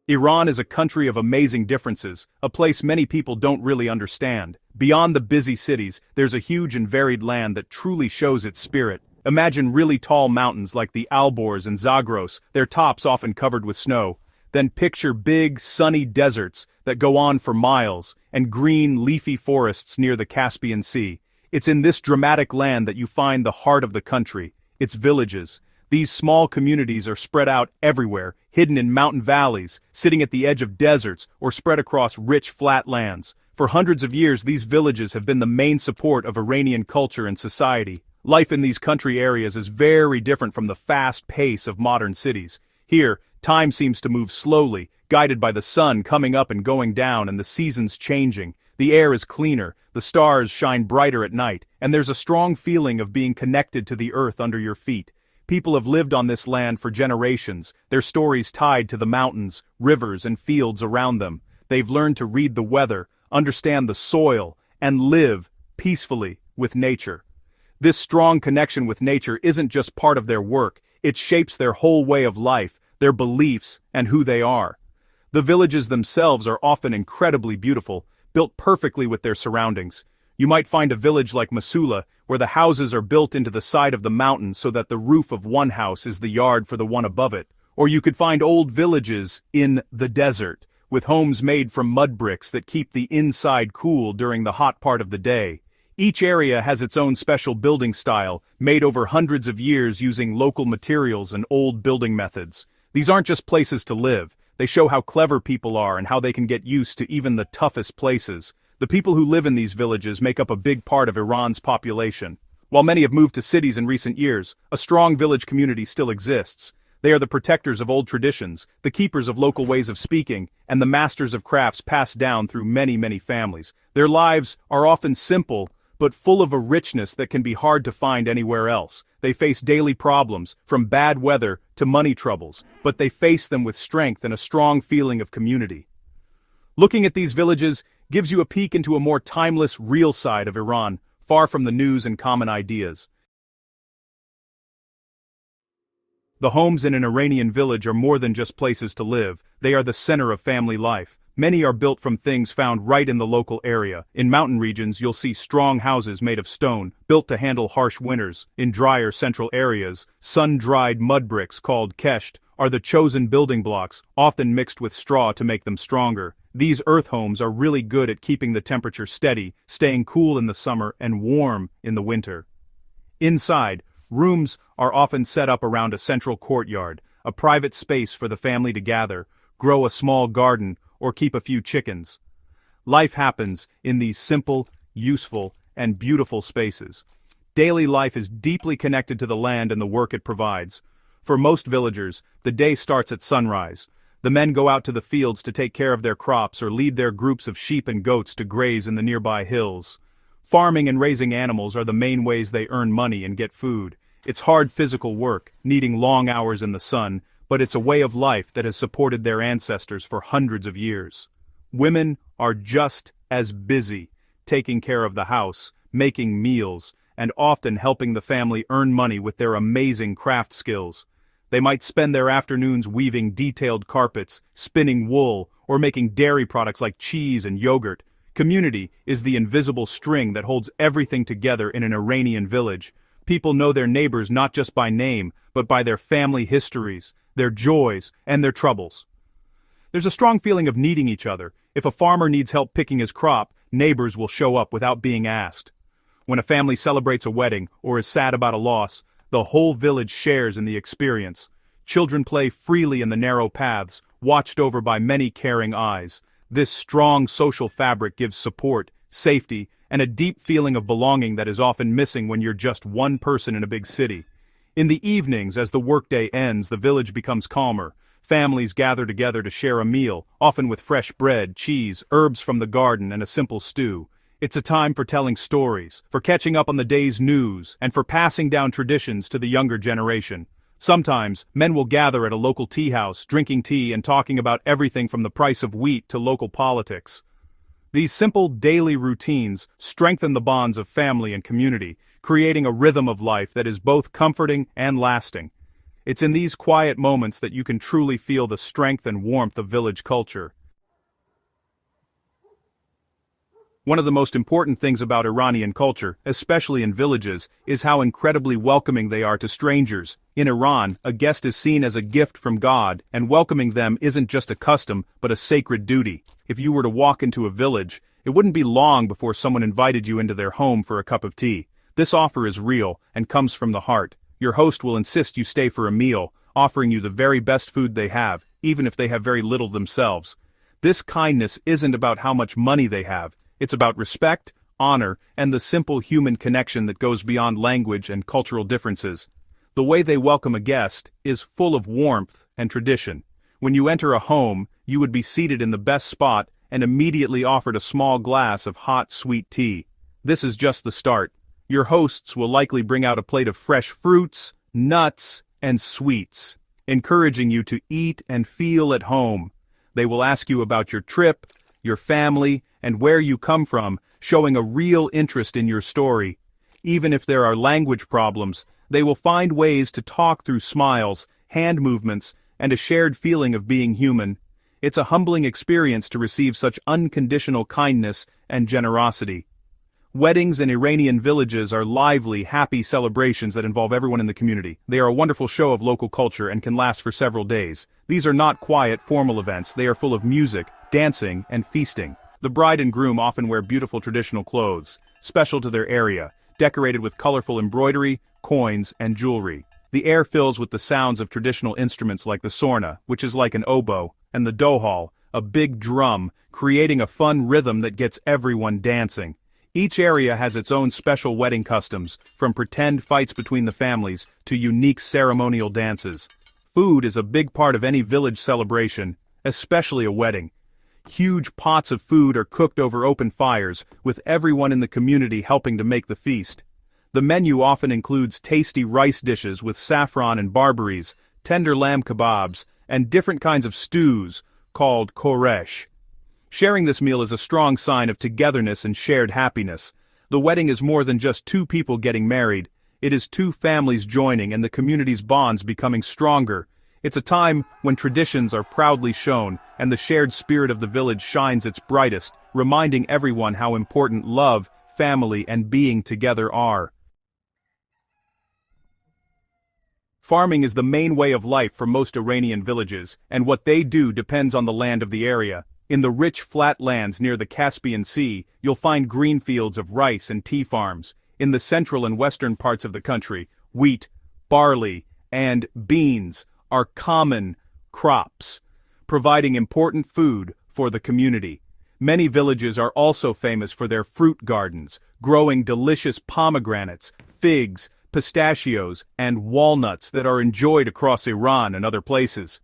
Iran is a country of amazing differences, a place many people don't really understand. Beyond the busy cities, there's a huge and varied land that truly shows its spirit. Imagine really tall mountains like the Alborz and Zagros, their tops often covered with snow. Then picture big, sunny deserts that go on for miles, and green, leafy forests near the Caspian Sea. It's in this dramatic land that you find the heart of the country, its villages. These small communities are spread out everywhere, hidden in mountain valleys, sitting at the edge of deserts, or spread across rich flat lands. For hundreds of years, these villages have been the main support of Iranian culture and society. Life in these country areas is very different from the fast pace of modern cities. Here, time seems to move slowly, guided by the sun coming up and going down and the seasons changing. The air is cleaner, the stars shine brighter at night, and there's a strong feeling of being connected to the earth under your feet. People have lived on this land for generations, their stories tied to the mountains, rivers, and fields around them. They've learned to read the weather, understand the soil, and live peacefully with nature. This strong connection with nature isn't just part of their work, it shapes their whole way of life, their beliefs, and who they are. The villages themselves are often incredibly beautiful, built perfectly with their surroundings. You might find a village like Masula, where the houses are built into the side of the mountain so that the roof of one house is the yard for the one above it. Or you could find old villages in the desert, with homes made from mud bricks that keep the inside cool during the hot part of the day. Each area has its own special building style, made over hundreds of years using local materials and old building methods. These aren't just places to live, they show how clever people are and how they can get used to even the toughest places. The people who live in these villages make up a big part of Iran's population. While many have moved to cities in recent years, a strong village community still exists. They are the protectors of old traditions, the keepers of local ways of speaking, and the masters of crafts passed down through many families. Their lives are often simple, but full of a richness that can be hard to find anywhere else. They face daily problems, from bad weather to money troubles, but they face them with strength and a strong feeling of community. Looking at these villages gives you a peek into a more timeless, real side of Iran, far from the news and common ideas. The homes in an Iranian village are more than just places to live, they are the center of family life. Many are built from things found right in the local area. In mountain regions, you'll see strong houses made of stone, built to handle harsh winters. In drier central areas, sun-dried mud bricks called kesht are the chosen building blocks, often mixed with straw to make them stronger. These earth homes are really good at keeping the temperature steady, staying cool in the summer and warm in the winter. Inside, rooms are often set up around a central courtyard, a private space for the family to gather, grow a small garden, or keep a few chickens. Life happens in these simple, useful, and beautiful spaces. Daily life is deeply connected to the land and the work it provides. For most villagers, the day starts at sunrise. The men go out to the fields to take care of their crops or lead their groups of sheep and goats to graze in the nearby hills. Farming and raising animals are the main ways they earn money and get food. It's hard physical work, needing long hours in the sun, but it's a way of life that has supported their ancestors for hundreds of years. Women are just as busy, taking care of the house, making meals, and often helping the family earn money with their amazing craft skills. They might spend their afternoons weaving detailed carpets, spinning wool, or making dairy products like cheese and yogurt. Community is the invisible string that holds everything together in an Iranian village. People know their neighbors not just by name, but by their family histories, their joys, and their troubles. There's a strong feeling of needing each other. If a farmer needs help picking his crop, neighbors will show up without being asked. When a family celebrates a wedding or is sad about a loss, the whole village shares in the experience. Children play freely in the narrow paths, watched over by many caring eyes. This strong social fabric gives support, safety, and a deep feeling of belonging that is often missing when you're just one person in a big city. In the evenings, as the workday ends, the village becomes calmer. Families gather together to share a meal, often with fresh bread, cheese, herbs from the garden, and a simple stew. It's a time for telling stories, for catching up on the day's news, and for passing down traditions to the younger generation. Sometimes, men will gather at a local tea house, drinking tea and talking about everything from the price of wheat to local politics. These simple daily routines strengthen the bonds of family and community, creating a rhythm of life that is both comforting and lasting. It's in these quiet moments that you can truly feel the strength and warmth of village culture. One of the most important things about Iranian culture, especially in villages, is how incredibly welcoming they are to strangers. In Iran, a guest is seen as a gift from God, and welcoming them isn't just a custom, but a sacred duty. If you were to walk into a village, it wouldn't be long before someone invited you into their home for a cup of tea. This offer is real, and comes from the heart. Your host will insist you stay for a meal, offering you the very best food they have, even if they have very little themselves. This kindness isn't about how much money they have. It's about respect, honor, and the simple human connection that goes beyond language and cultural differences. The way they welcome a guest is full of warmth and tradition. When you enter a home, you would be seated in the best spot and immediately offered a small glass of hot, sweet tea. This is just the start. Your hosts will likely bring out a plate of fresh fruits, nuts, and sweets, encouraging you to eat and feel at home. They will ask you about your trip, your family, and where you come from, showing a real interest in your story. Even if there are language problems, they will find ways to talk through smiles, hand movements, and a shared feeling of being human. It's a humbling experience to receive such unconditional kindness and generosity. Weddings in Iranian villages are lively, happy celebrations that involve everyone in the community. They are a wonderful show of local culture and can last for several days. These are not quiet, formal events. They are full of music, dancing, and feasting. The bride and groom often wear beautiful traditional clothes, special to their area, decorated with colorful embroidery, coins, and jewelry. The air fills with the sounds of traditional instruments like the sorna, which is like an oboe, and the dohal, a big drum, creating a fun rhythm that gets everyone dancing. Each area has its own special wedding customs, from pretend fights between the families to unique ceremonial dances. Food is a big part of any village celebration, especially a wedding. Huge pots of food are cooked over open fires, with everyone in the community helping to make the feast. The menu often includes tasty rice dishes with saffron and barberries, tender lamb kebabs, and different kinds of stews, called koresh. Sharing this meal is a strong sign of togetherness and shared happiness. The wedding is more than just two people getting married. It is two families joining and the community's bonds becoming stronger. It's a time when traditions are proudly shown and the shared spirit of the village shines its brightest, reminding everyone how important love, family, and being together are. Farming is the main way of life for most Iranian villages, and what they do depends on the land of the area. In the rich flat lands near the Caspian Sea, you'll find green fields of rice and tea farms. In the central and western parts of the country, wheat, barley, and beans are common crops, providing important food for the community. Many villages are also famous for their fruit gardens, growing delicious pomegranates, figs, pistachios, and walnuts that are enjoyed across Iran and other places.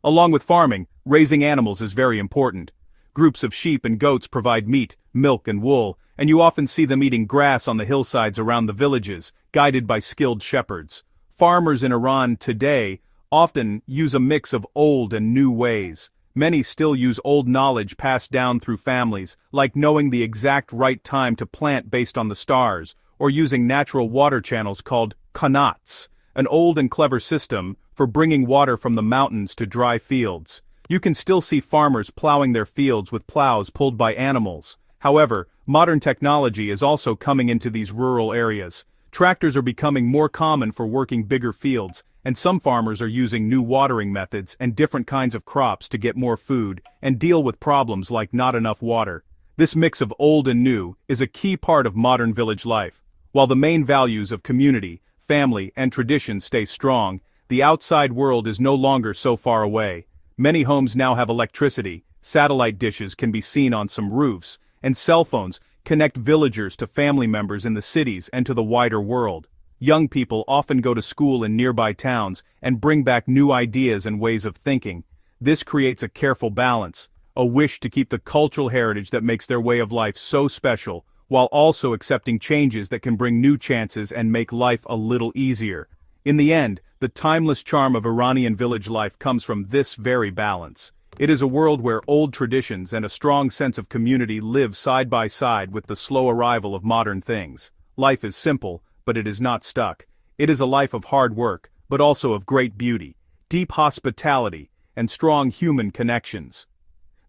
Along with farming, raising animals is very important. Groups of sheep and goats provide meat, milk, and wool, and you often see them eating grass on the hillsides around the villages, guided by skilled shepherds. Farmers in Iran today often use a mix of old and new ways. Many still use old knowledge passed down through families, like knowing the exact right time to plant based on the stars, or using natural water channels called qanats, an old and clever system for bringing water from the mountains to dry fields. You can still see farmers plowing their fields with plows pulled by animals. However, modern technology is also coming into these rural areas. Tractors are becoming more common for working bigger fields, and some farmers are using new watering methods and different kinds of crops to get more food and deal with problems like not enough water. This mix of old and new is a key part of modern village life. While the main values of community, family, and tradition stay strong, the outside world is no longer so far away. Many homes now have electricity, satellite dishes can be seen on some roofs, and cell phones connect villagers to family members in the cities and to the wider world. Young people often go to school in nearby towns and bring back new ideas and ways of thinking. This creates a careful balance, a wish to keep the cultural heritage that makes their way of life so special, while also accepting changes that can bring new chances and make life a little easier. In the end, the timeless charm of Iranian village life comes from this very balance. It is a world where old traditions and a strong sense of community live side by side with the slow arrival of modern things. Life is simple, but it is not stuck. It is a life of hard work, but also of great beauty, deep hospitality, and strong human connections.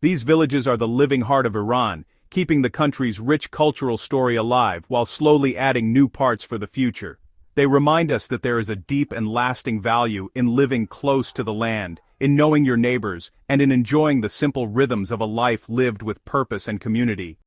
These villages are the living heart of Iran, keeping the country's rich cultural story alive while slowly adding new parts for the future. They remind us that there is a deep and lasting value in living close to the land, in knowing your neighbors, and in enjoying the simple rhythms of a life lived with purpose and community.